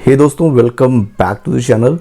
हे दोस्तों, welcome back to the channel.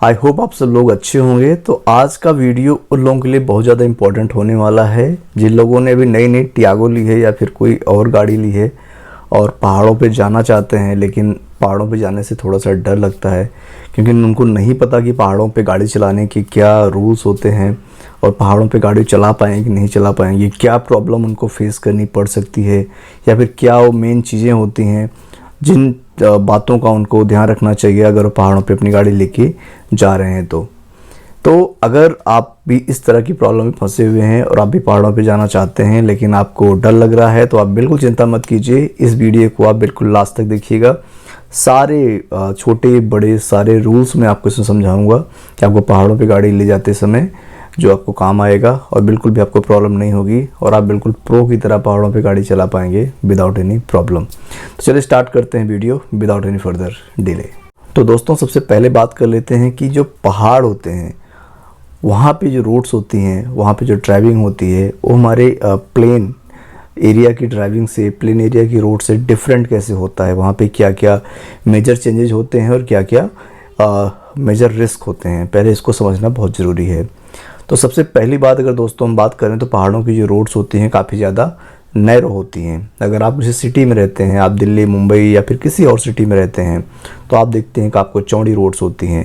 I hope आप सब लोग अच्छे होंगे। तो आज का वीडियो उन लोगों के लिए बहुत ज़्यादा इंपॉर्टेंट होने वाला है जिन लोगों ने अभी नई नई टियागो ली है या फिर कोई और गाड़ी ली है और पहाड़ों पे जाना चाहते हैं, लेकिन पहाड़ों पे जाने से थोड़ा सा डर लगता है क्योंकि उनको नहीं पता कि पहाड़ों पे गाड़ी चलाने के क्या रूल्स होते हैं और पहाड़ों पे गाड़ी चला पाएंगे कि नहीं चला पाएंगे, क्या प्रॉब्लम उनको फेस करनी पड़ सकती है या फिर क्या वो मेन चीज़ें होती हैं जिन बातों का उनको ध्यान रखना चाहिए अगर वो पहाड़ों पे अपनी गाड़ी लेके जा रहे हैं। तो अगर आप भी इस तरह की प्रॉब्लम में फंसे हुए हैं और आप भी पहाड़ों पे जाना चाहते हैं लेकिन आपको डर लग रहा है, तो आप बिल्कुल चिंता मत कीजिए। इस वीडियो को आप बिल्कुल लास्ट तक देखिएगा। सारे छोटे बड़े सारे रूल्स मैं आपको इसमें समझाऊंगा कि आपको पहाड़ों पे गाड़ी ले जाते समय जो आपको काम आएगा और बिल्कुल भी आपको प्रॉब्लम नहीं होगी और आप बिल्कुल प्रो की तरह पहाड़ों पे गाड़ी चला पाएंगे विदाउट एनी प्रॉब्लम। तो चलिए स्टार्ट करते हैं video without any further delay. तो दोस्तों, सबसे पहले बात कर लेते हैं कि जो पहाड़ होते हैं वहाँ पे जो रोड्स होती हैं, वहाँ पे जो ड्राइविंग होती है वो हमारे प्लेन एरिया की ड्राइविंग से, प्लेन एरिया की रोड से डिफरेंट कैसे होता है, वहाँ पे क्या क्या मेजर चेंजेस होते हैं और क्या क्या मेजर रिस्क होते हैं, पहले इसको समझना बहुत ज़रूरी है। तो सबसे पहली बात अगर दोस्तों हम बात करें तो पहाड़ों की जो रोड्स होती हैं काफ़ी ज़्यादा नैरो होती हैं। अगर आप किसी सिटी में रहते हैं, आप दिल्ली, मुंबई या फिर किसी और सिटी में रहते हैं, तो आप देखते हैं कि आपको चौड़ी रोड्स होती हैं,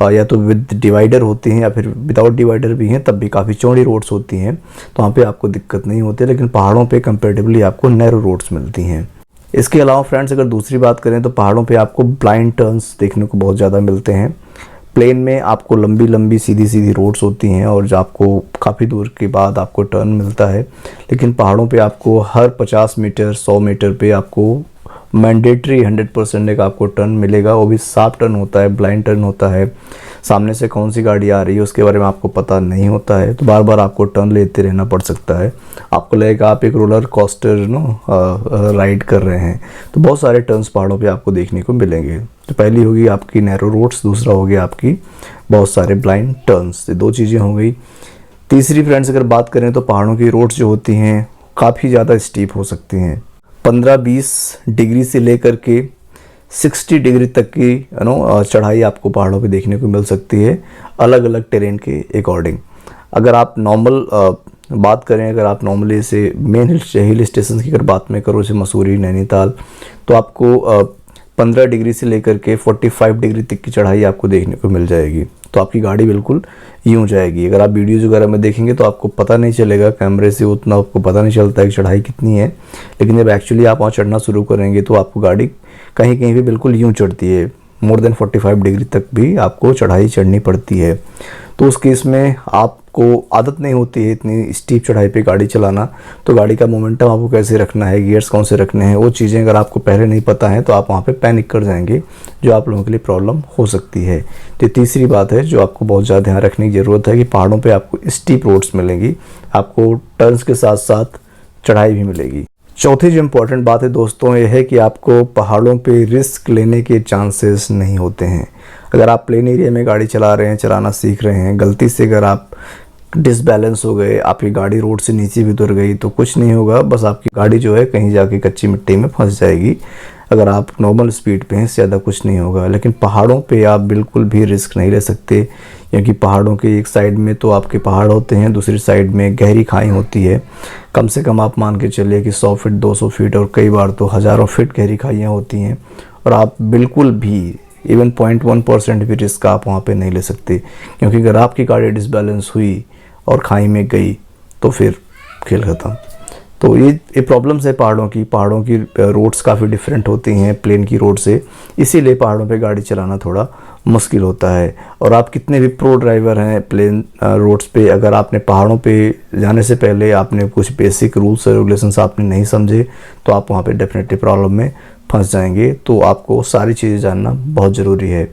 या तो विद डिवाइडर होती हैं या फिर विदाउट डिवाइडर भी हैं, तब भी काफ़ी चौड़ी रोड्स होती हैं, तो वहाँ पे आपको दिक्कत नहीं होती। लेकिन पहाड़ों पे कंपेरेटिवली आपको नैरो रोड्स मिलती हैं। इसके अलावा फ्रेंड्स, अगर दूसरी बात करें तो पहाड़ों पे आपको ब्लाइंड टर्न्स देखने को बहुत ज़्यादा मिलते हैं। प्लेन में आपको लंबी लंबी सीधी सीधी रोड्स होती हैं और जो आपको काफ़ी दूर के बाद आपको टर्न मिलता है, लेकिन पहाड़ों पे आपको हर 50 मीटर 100 मीटर पे आपको मैंडेटरी 100% एक आपको टर्न मिलेगा। वो भी साफ टर्न होता है, ब्लाइंड टर्न होता है। सामने से कौन सी गाड़ी आ रही है उसके बारे में आपको पता नहीं होता है, तो बार बार आपको टर्न लेते रहना पड़ सकता है। आपको लगेगा आप एक रोलर कोस्टर राइड कर रहे हैं। तो बहुत सारे टर्न्स पहाड़ों पे आपको देखने को मिलेंगे। तो पहली होगी आपकी नैरो रोड्स, दूसरा हो गया आपकी बहुत सारे ब्लाइंड टर्न्स। ये दो चीज़ें हो गई। तीसरी फ्रेंड्स, अगर बात करें तो पहाड़ों की रोड्स जो होती हैं काफ़ी ज़्यादा स्टीप हो सकती हैं। 15-20 डिग्री से लेकर के 60 डिग्री तक की चढ़ाई आपको पहाड़ों पे देखने को मिल सकती है, अलग अलग टेरेन के अकॉर्डिंग। अगर आप नॉर्मल बात करें, अगर आप नॉर्मली से मेन हिल स्टेशन की अगर बात में करो, जैसे मसूरी, नैनीताल, तो आपको 15 डिग्री से लेकर के 45 डिग्री तक की चढ़ाई आपको देखने को मिल जाएगी। तो आपकी गाड़ी बिल्कुल यूँ जाएगी। अगर आप वीडियोज़ वगैरह में देखेंगे तो आपको पता नहीं चलेगा, कैमरे से उतना आपको पता नहीं चलता है कि चढ़ाई कितनी है, लेकिन जब एक्चुअली आप वहाँ चढ़ना शुरू करेंगे तो आपको गाड़ी कहीं कहीं भी बिल्कुल यूँ चढ़ती है। मोर देन 45 डिग्री तक भी आपको चढ़ाई चढ़नी पड़ती है। तो उस केस में आपको आदत नहीं होती है इतनी स्टीप चढ़ाई पे गाड़ी चलाना, तो गाड़ी का मोमेंटम आपको कैसे रखना है, गियर्स कौन से रखने हैं, वो चीज़ें अगर आपको पहले नहीं पता है तो आप वहाँ पे पैनिक कर जाएंगे, जो आप लोगों के लिए प्रॉब्लम हो सकती है। तो तीसरी बात है जो आपको बहुत ज़्यादा ध्यान रखने की ज़रूरत है कि पहाड़ों पर आपको स्टीप रोड्स मिलेंगी, आपको टर्न्स के साथ साथ चढ़ाई भी मिलेगी। चौथी जो इम्पोर्टेंट बात है दोस्तों, ये है कि आपको पहाड़ों पे रिस्क लेने के चांसेस नहीं होते हैं। अगर आप प्लेन एरिया में गाड़ी चला रहे हैं, चलाना सीख रहे हैं, गलती से अगर आप डिसबैलेंस हो गए, आपकी गाड़ी रोड से नीचे भी उतर गई, तो कुछ नहीं होगा, बस आपकी गाड़ी जो है कहीं जाके कच्ची मिट्टी में फंस जाएगी। अगर आप नॉर्मल स्पीड पे हैं, इससे ज़्यादा कुछ नहीं होगा। लेकिन पहाड़ों पे आप बिल्कुल भी रिस्क नहीं ले सकते, क्योंकि पहाड़ों के एक साइड में तो आपके पहाड़ होते हैं, दूसरी साइड में गहरी खाई होती है। कम से कम आप मान के चलिए कि 100 फीट 200 फीट और कई बार तो हज़ारों फीट गहरी खाइयाँ होती हैं, और आप बिल्कुल भी इवन 0.1% भी रिस्क आप वहाँ पे नहीं ले सकते, क्योंकि अगर आपकी गाड़ी डिसबैलेंस हुई और खाई में गई तो फिर खेल ख़त्म। तो ये प्रॉब्लम्स है पहाड़ों की रोड्स काफ़ी डिफरेंट होती हैं प्लेन की रोड से, इसीलिए पहाड़ों पे गाड़ी चलाना थोड़ा मुश्किल होता है। और आप कितने भी प्रो ड्राइवर हैं प्लेन रोड्स पे, अगर आपने पहाड़ों पे जाने से पहले आपने कुछ बेसिक रूल्स और रेगुलेशंस आपने नहीं समझे, तो आप वहाँ पे डेफिनेटली प्रॉब्लम में फंस जाएंगे। तो आपको सारी चीज़ें जानना बहुत ज़रूरी है।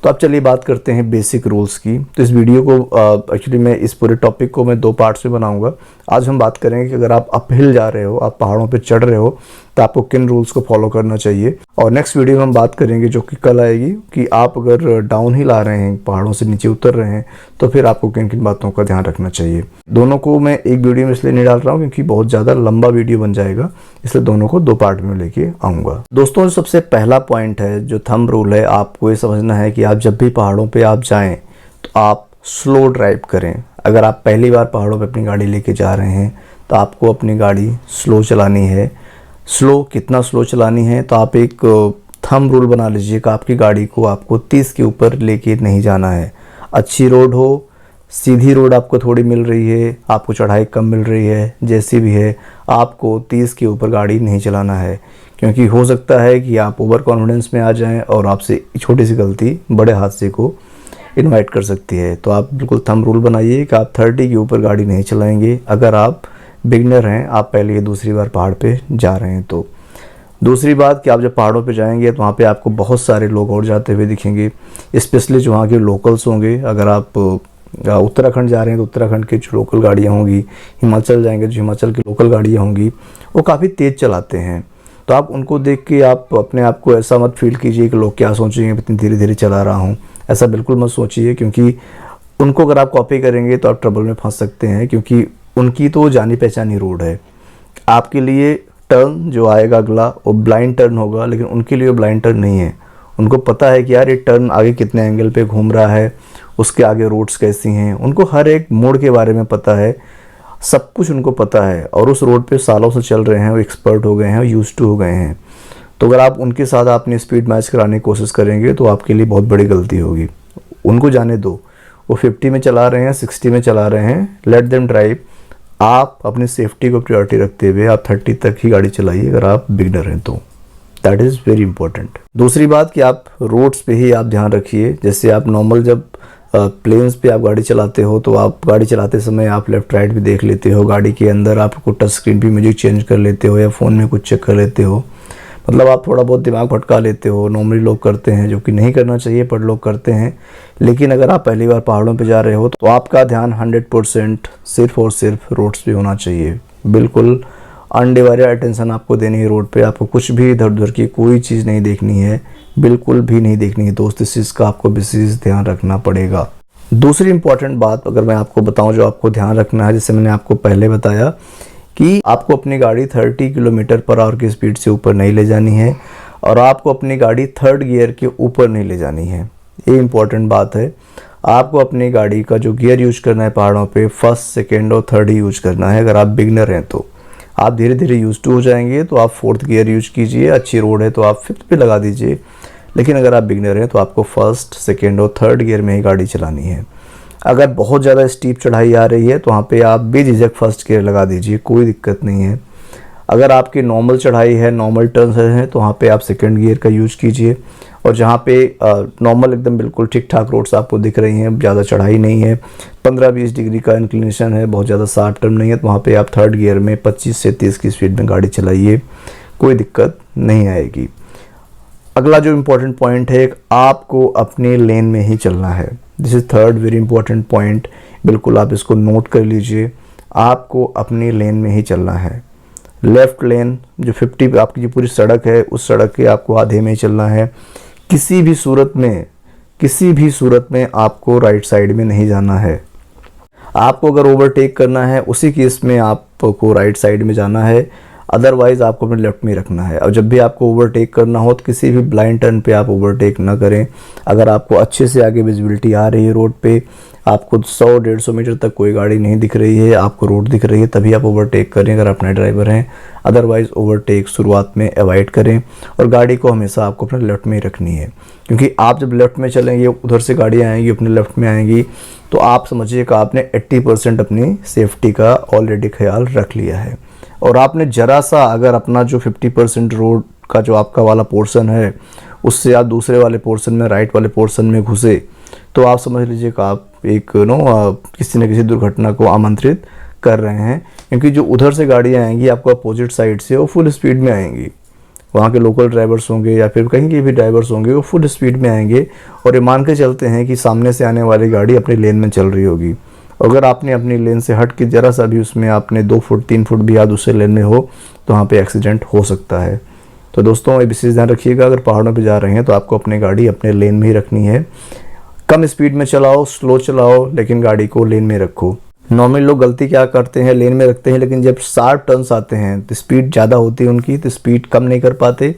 तो अब चलिए बात करते हैं बेसिक रूल्स की। तो इस वीडियो को एक्चुअली मैं इस पूरे टॉपिक को मैं 2 पार्ट्स में बनाऊंगा। आज हम बात करेंगे कि अगर आप अपहिल जा रहे हो, आप पहाड़ों पे चढ़ रहे हो, तो आपको किन रूल्स को फॉलो करना चाहिए। और नेक्स्ट वीडियो में हम बात करेंगे, जो कि कल आएगी, कि आप अगर डाउन हिल आ रहे हैं, पहाड़ों से नीचे उतर रहे हैं, तो फिर आपको किन किन बातों का ध्यान रखना चाहिए। दोनों को मैं एक वीडियो में इसलिए नहीं डाल रहा हूँ क्योंकि बहुत ज़्यादा लंबा वीडियो बन जाएगा, इसलिए दोनों को 2 पार्ट में लेके आऊँगा। दोस्तों, सबसे पहला पॉइंट है, जो थंब रूल है, आपको ये समझना है कि आप जब भी पहाड़ों पर आप जाएँ तो आप स्लो ड्राइव करें। अगर आप पहली बार पहाड़ों पे अपनी गाड़ी लेके जा रहे हैं तो आपको अपनी गाड़ी स्लो चलानी है। स्लो कितना स्लो चलानी है, तो आप एक थंब रूल बना लीजिए कि आपकी गाड़ी को आपको 30 के ऊपर लेके नहीं जाना है। अच्छी रोड हो, सीधी रोड आपको थोड़ी मिल रही है, आपको चढ़ाई कम मिल रही है, जैसी भी है, आपको 30 के ऊपर गाड़ी नहीं चलाना है। क्योंकि हो सकता है कि आप ओवर कॉन्फिडेंस में आ जाएं और आपसे छोटी सी गलती बड़े हादसे को इनवाइट कर सकती है। तो आप बिल्कुल थंब रूल बनाइए कि आप 30 के ऊपर गाड़ी नहीं चलाएंगे अगर आप बिगनर हैं, आप पहले या दूसरी बार पहाड़ पे जा रहे हैं। तो दूसरी बात कि आप जब पहाड़ों पे जाएंगे तो वहाँ पे आपको बहुत सारे लोग और जाते हुए दिखेंगे, स्पेशली जो वहाँ के लोकल्स होंगे। अगर आप उत्तराखंड जा रहे हैं तो उत्तराखंड की जो लोकल गाड़ियाँ होंगी, हिमाचल जाएंगे तो हिमाचल की लोकल गाड़ियाँ होंगी, वो काफ़ी तेज़ चलाते हैं। तो आप उनको देख के आप अपने आप को ऐसा मत फील कीजिए कि लोग क्या सोचेंगे, इतनी धीरे धीरे चला रहा हूँ, ऐसा बिल्कुल मत सोचिए। क्योंकि उनको अगर आप कॉपी करेंगे तो आप ट्रबल में फंस सकते हैं, क्योंकि उनकी तो जानी पहचानी रोड है। आपके लिए टर्न जो आएगा अगला वो ब्लाइंड टर्न होगा, लेकिन उनके लिए वो ब्लाइंड टर्न नहीं है। उनको पता है कि यार ये टर्न आगे कितने एंगल पे घूम रहा है, उसके आगे रोड्स कैसी हैं, उनको हर एक मोड़ के बारे में पता है, सब कुछ उनको पता है। और उस रोड पे सालों से चल रहे हैं, वो एक्सपर्ट हो गए हैं, यूज्ड टू हो गए हैं। तो अगर आप उनके साथ अपनी स्पीड मैच कराने की कोशिश करेंगे तो आपके लिए बहुत बड़ी गलती होगी। उनको जाने दो, वो 50 में चला रहे हैं, 60 में चला रहे हैं, लेट देम ड्राइव। आप अपनी सेफ्टी को प्रायोरिटी रखते हुए आप 30 तक ही गाड़ी चलाइए अगर आप बिगनर हैं तो। That is very important. दूसरी बात कि आप रोड्स पे ही आप ध्यान रखिए। जैसे आप नॉर्मल जब प्लेन्स पे आप गाड़ी चलाते हो तो आप गाड़ी चलाते समय आप लेफ्ट राइट भी देख लेते हो, गाड़ी के अंदर आपको टच स्क्रीन पे म्यूजिक चेंज कर लेते हो या फ़ोन में कुछ चेक कर लेते हो, मतलब आप थोड़ा बहुत दिमाग भटका लेते हो। नॉर्मली लोग करते हैं, जो कि नहीं करना चाहिए पर लोग करते हैं। लेकिन अगर आप पहली बार पहाड़ों पे जा रहे हो तो आपका ध्यान 100% सिर्फ और सिर्फ रोड्स पे होना चाहिए। बिल्कुल अनडिवाइडेड अटेंशन आपको देनी है रोड पे। आपको कुछ भी इधर उधर की कोई चीज़ नहीं देखनी है, बिल्कुल भी नहीं देखनी है दोस्त। इस चीज़ का आपको विशेष ध्यान रखना पड़ेगा। दूसरी इंपॉर्टेंट बात अगर मैं आपको बताऊँ जो आपको ध्यान रखना है, जैसे मैंने आपको पहले बताया कि आपको अपनी गाड़ी 30 किलोमीटर पर आवर की स्पीड से ऊपर नहीं ले जानी है और आपको अपनी गाड़ी 3rd गियर के ऊपर नहीं ले जानी है। ये इंपॉर्टेंट बात है। आपको अपनी गाड़ी का जो गियर यूज करना है पहाड़ों पे 1st, 2nd और 3rd ही यूज करना है। अगर आप बिगनर हैं तो आप धीरे धीरे यूज टू हो जाएंगे तो आप 4th गियर यूज कीजिए। अच्छी रोड है तो आप 5th पे लगा दीजिए। लेकिन अगर आप बिगनर हैं तो आपको 1st, 2nd और 3rd गियर में ही गाड़ी चलानी है। अगर बहुत ज़्यादा स्टीप चढ़ाई आ रही है तो वहाँ पे आप बेझिझक 1st गियर लगा दीजिए, कोई दिक्कत नहीं है। अगर आपकी नॉर्मल चढ़ाई है, नॉर्मल टर्न्स है तो वहाँ पे आप 2nd गियर का यूज कीजिए। और जहाँ पे नॉर्मल एकदम बिल्कुल ठीक ठाक रोड्स आपको दिख रही हैं, ज़्यादा चढ़ाई नहीं है, 15-20 डिग्री का इंक्लिनेशन है, बहुत ज़्यादा शार्प टर्न नहीं है, तो वहाँ पे आप 3rd गियर में 25 से 30 की स्पीड में गाड़ी चलाइए, कोई दिक्कत नहीं आएगी। अगला जो इम्पोर्टेंट पॉइंट है, आपको अपने लेन में ही चलना है। This is 3rd very important point. बिल्कुल आप इसको नोट कर लीजिए। आपको अपने लेन में ही चलना है। लेफ़्ट लेन जो 50 आपकी जो पूरी सड़क है, उस सड़क के आपको आधे में ही चलना है। किसी भी सूरत में आपको राइट साइड में नहीं जाना है। आपको अगर ओवरटेक करना है उसी केस में आपको राइट साइड में जाना है, अदरवाइज़ आपको अपने लेफ्ट में रखना है। और जब भी आपको ओवरटेक करना हो तो किसी भी ब्लाइंड टर्न पे आप ओवरटेक ना करें। अगर आपको अच्छे से आगे विजिबिलिटी आ रही है रोड पे, आपको 100-150 मीटर तक कोई गाड़ी नहीं दिख रही है, आपको रोड दिख रही है, तभी आप ओवरटेक करें अगर आप नए ड्राइवर हैं। अदरवाइज़ ओवरटेक शुरुआत में अवॉइड करें और गाड़ी को हमेशा आपको अपने लेफ्ट में ही रखनी है। क्योंकि आप जब लेफ्ट में चलेंगे, उधर से गाड़ियाँ आएंगी अपने लेफ्ट में आएंगी, तो आप समझिए कि आपने 80% अपनी सेफ्टी का ऑलरेडी ख्याल रख लिया है। और आपने ज़रा सा अगर अपना जो 50% रोड का जो आपका वाला पोर्शन है उससे आप दूसरे वाले पोर्शन में, राइट वाले पोर्शन में घुसे, तो आप समझ लीजिए कि आप एक किसी न किसी दुर्घटना को आमंत्रित कर रहे हैं। क्योंकि जो उधर से गाड़ियाँ आएंगी आपको अपोजिट साइड से, वो फुल स्पीड में आएंगी। वहाँ के लोकल ड्राइवर्स होंगे या फिर कहीं के भी ड्राइवर्स होंगे, वो फुल स्पीड में आएंगे और ये मान के चलते हैं कि सामने से आने वाली गाड़ी अपनी लेन में चल रही होगी। अगर आपने अपनी लेन से हट के ज़रा सा भी उसमें आपने 2 फुट 3 फुट भी या दूसरे लेन में हो तो वहाँ पे एक्सीडेंट हो सकता है। तो दोस्तों ये विशेष ध्यान रखिएगा, अगर पहाड़ों पे जा रहे हैं तो आपको अपनी गाड़ी अपने लेन में ही रखनी है। कम स्पीड में चलाओ, स्लो चलाओ, लेकिन गाड़ी को लेन में रखो। नॉर्मली लोग गलती क्या करते हैं, लेन में रखते हैं, लेकिन जब शार्प टर्न्स आते हैं तो स्पीड ज़्यादा होती है उनकी, तो स्पीड कम नहीं कर पाते,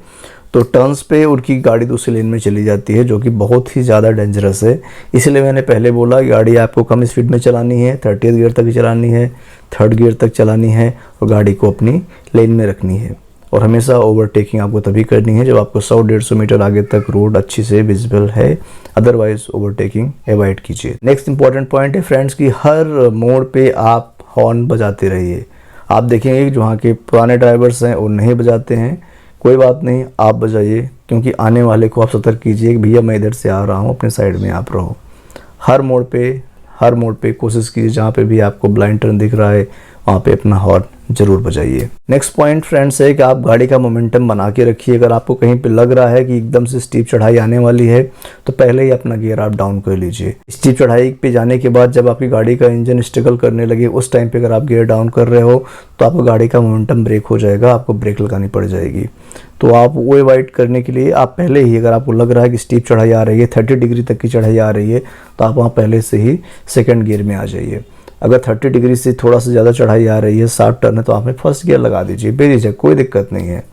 तो टर्न्स पे उनकी गाड़ी दूसरी लेन में चली जाती है, जो कि बहुत ही ज़्यादा डेंजरस है। इसलिए मैंने पहले बोला गाड़ी आपको कम स्पीड में चलानी है, 30th गियर तक चलानी है, 3rd गियर तक चलानी है और गाड़ी को अपनी लेन में रखनी है। और हमेशा ओवरटेकिंग आपको तभी करनी है जब आपको 100-150 मीटर आगे तक रोड अच्छी से विजिबल है, अदरवाइज ओवरटेकिंग अवॉइड कीजिए। नेक्स्ट इंपॉर्टेंट पॉइंट है फ्रेंड्स कि हर मोड़ पे आप हॉर्न बजाते रहिए। आप देखेंगे कि वहाँ के पुराने ड्राइवर्स हैं और नहीं बजाते हैं, कोई बात नहीं, आप बजाइए, क्योंकि आने वाले को आप सतर्क कीजिए कि भैया मैं इधर से आ रहा हूँ, अपने साइड में आप रहो। हर मोड़ पे कोशिश कीजिए, जहाँ पे भी आपको ब्लाइंड टर्न दिख रहा है वहाँ पे अपना हॉर्न जरूर बजाइए। नेक्स्ट पॉइंट फ्रेंड्स है कि आप गाड़ी का मोमेंटम बना के रखिए। अगर आपको कहीं पे लग रहा है कि एकदम से स्टीप चढ़ाई आने वाली है तो पहले ही अपना गियर आप डाउन कर लीजिए। स्टीप चढ़ाई पे जाने के बाद जब आपकी गाड़ी का इंजन स्ट्रगल करने लगे, उस टाइम पे अगर आप गियर डाउन कर रहे हो तो आपको गाड़ी का मोमेंटम ब्रेक हो जाएगा, आपको ब्रेक लगानी पड़ जाएगी। तो आप वो अवॉइड करने के लिए आप पहले ही, अगर आपको लग रहा है कि स्टीप चढ़ाई आ रही है, 30 डिग्री तक की चढ़ाई आ रही है, तो आप वहाँ पहले से ही 2nd गियर में आ जाइए। अगर 30 डिग्री से थोड़ा सा ज़्यादा चढ़ाई आ रही है, शार्प टर्न है, तो आपने 1st गियर लगा दीजिए बेझिझक, कोई दिक्कत नहीं है।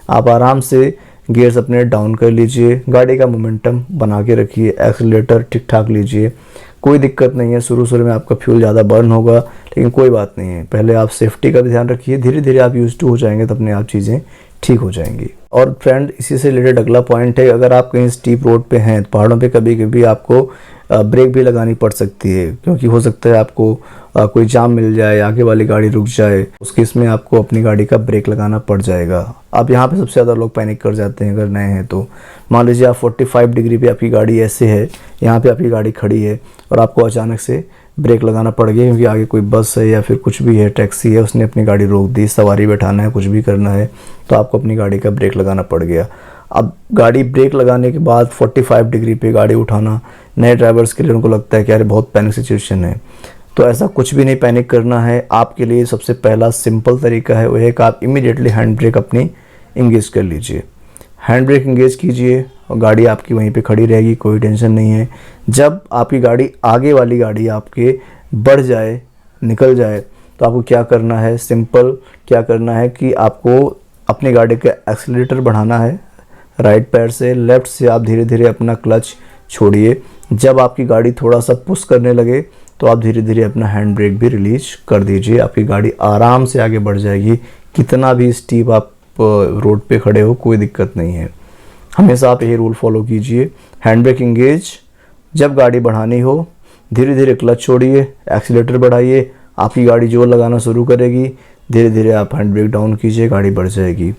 आप आराम से गियर्स अपने डाउन कर लीजिए, गाड़ी का मोमेंटम बना के रखिए, एक्सीलरेटर ठीक ठाक लीजिए, कोई दिक्कत नहीं है। शुरू में आपका फ्यूल ज़्यादा बर्न होगा, लेकिन कोई बात नहीं है, पहले आप सेफ्टी का भी ध्यान रखिए, धीरे धीरे आप यूज टू हो जाएंगे तो अपने आप चीज़ें ठीक हो जाएंगी। और फ्रेंड इसी से रिलेटेड अगला पॉइंट है, अगर आप कहीं स्टीप रोड पे हैं, पहाड़ों पे कभी कभी आपको ब्रेक भी लगानी पड़ सकती है, क्योंकि हो सकता है आपको कोई जाम मिल जाए, आगे वाली गाड़ी रुक जाए, उस केस में आपको अपनी गाड़ी का ब्रेक लगाना पड़ जाएगा। अब यहाँ पे सबसे ज़्यादा लोग पैनिक कर जाते हैं अगर नए हैं तो। मान लीजिए आप 45 डिग्री पे आपकी गाड़ी ऐसे है, यहाँ पे आपकी गाड़ी खड़ी है और आपको अचानक से ब्रेक लगाना पड़ गया क्योंकि आगे कोई बस है या फिर कुछ भी है, टैक्सी है, उसने अपनी गाड़ी रोक दी, सवारी बैठाना है, कुछ भी करना है, तो आपको अपनी गाड़ी का ब्रेक लगाना पड़ गया। अब गाड़ी ब्रेक लगाने के बाद 45 डिग्री पे गाड़ी उठाना नए ड्राइवर्स के लिए उनको लगता है कि यार बहुत पैनिक सिचुएशन है, तो ऐसा कुछ भी नहीं पैनिक करना है। आपके लिए सबसे पहला सिंपल तरीका है वो है कि आप इमीडिएटली हैंड ब्रेक अपनी इंगेज कर लीजिए। हैंड ब्रेक इंगेज कीजिए और गाड़ी आपकी वहीं पे खड़ी रहेगी, कोई टेंशन नहीं है। जब आपकी गाड़ी, आगे वाली गाड़ी आपके बढ़ जाए, निकल जाए, तो आपको क्या करना है, सिंपल क्या करना है कि आपको अपनी गाड़ी का एक्सीलरेटर बढ़ाना है, राइट पैर से, लेफ्ट से आप धीरे धीरे अपना क्लच छोड़िए। जब आपकी गाड़ी थोड़ा सा पुश करने लगे तो आप धीरे धीरे अपना हैंड ब्रेक भी रिलीज कर दीजिए, आपकी गाड़ी आराम से आगे बढ़ जाएगी। कितना भी स्टीप आप रोड पे खड़े हो, कोई दिक्कत नहीं है। हमेशा आप यही रूल फॉलो कीजिए, हैंड ब्रेक इंगेज, जब गाड़ी बढ़ानी हो धीरे धीरे क्लच छोड़िए, एक्सीलरेटर बढ़ाइए, आपकी गाड़ी जोर लगाना शुरू करेगी, धीरे धीरे आप हैंड ब्रेक डाउन कीजिए, गाड़ी बढ़ जाएगी।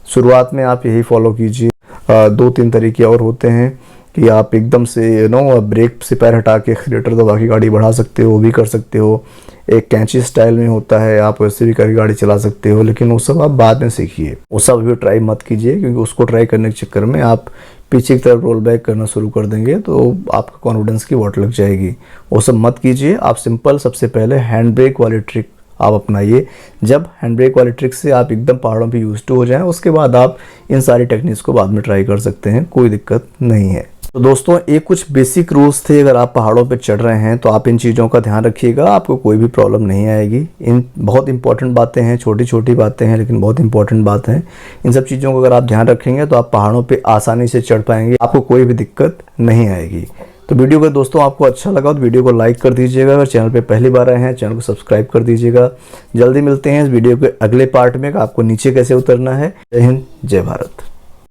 शुरुआत में आप यही फॉलो कीजिए। 2-3 तरीके और होते हैं कि आप एकदम से ब्रेक से पैर हटा के एक्सीलरेटर दबा के गाड़ी बढ़ा सकते हो, वो भी कर सकते हो। एक कैंची स्टाइल में होता है, आप वैसे भी करके गाड़ी चला सकते हो, लेकिन वो सब आप बाद में सीखिए, वो सब भी ट्राई मत कीजिए, क्योंकि उसको ट्राई करने के चक्कर में आप पीछे की तरफ रोल बैक करना शुरू कर देंगे तो आपका कॉन्फिडेंस की वाट लग जाएगी। वो सब मत कीजिए। आप सिंपल सबसे पहले हैंड ब्रेक वाली ट्रिक आप अपनाइए। जब हैंड ब्रेक वाली ट्रिक से आप एकदम पहाड़ों पे यूज टू हो जाएं, उसके बाद आप इन सारी टेक्निक्स को बाद में ट्राई कर सकते हैं, कोई दिक्कत नहीं है। तो दोस्तों ये कुछ बेसिक रूल्स थे, अगर आप पहाड़ों पे चढ़ रहे हैं तो आप इन चीज़ों का ध्यान रखिएगा, आपको कोई भी प्रॉब्लम नहीं आएगी। इन बहुत इंपॉर्टेंट बातें हैं, छोटी छोटी बातें हैं लेकिन बहुत इंपॉर्टेंट बात हैं। इन सब चीज़ों को अगर आप ध्यान रखेंगे तो आप पहाड़ों पे आसानी से चढ़ पाएंगे, आपको कोई भी दिक्कत नहीं आएगी। तो वीडियो अगर दोस्तों आपको अच्छा लगा तो वीडियो को लाइक कर दीजिएगा, अगर चैनल पे पहली बार आए हैं चैनल को सब्सक्राइब कर दीजिएगा। जल्दी मिलते हैं इस वीडियो के अगले पार्ट में, आपको नीचे कैसे उतरना है। जय हिंद, जय भारत।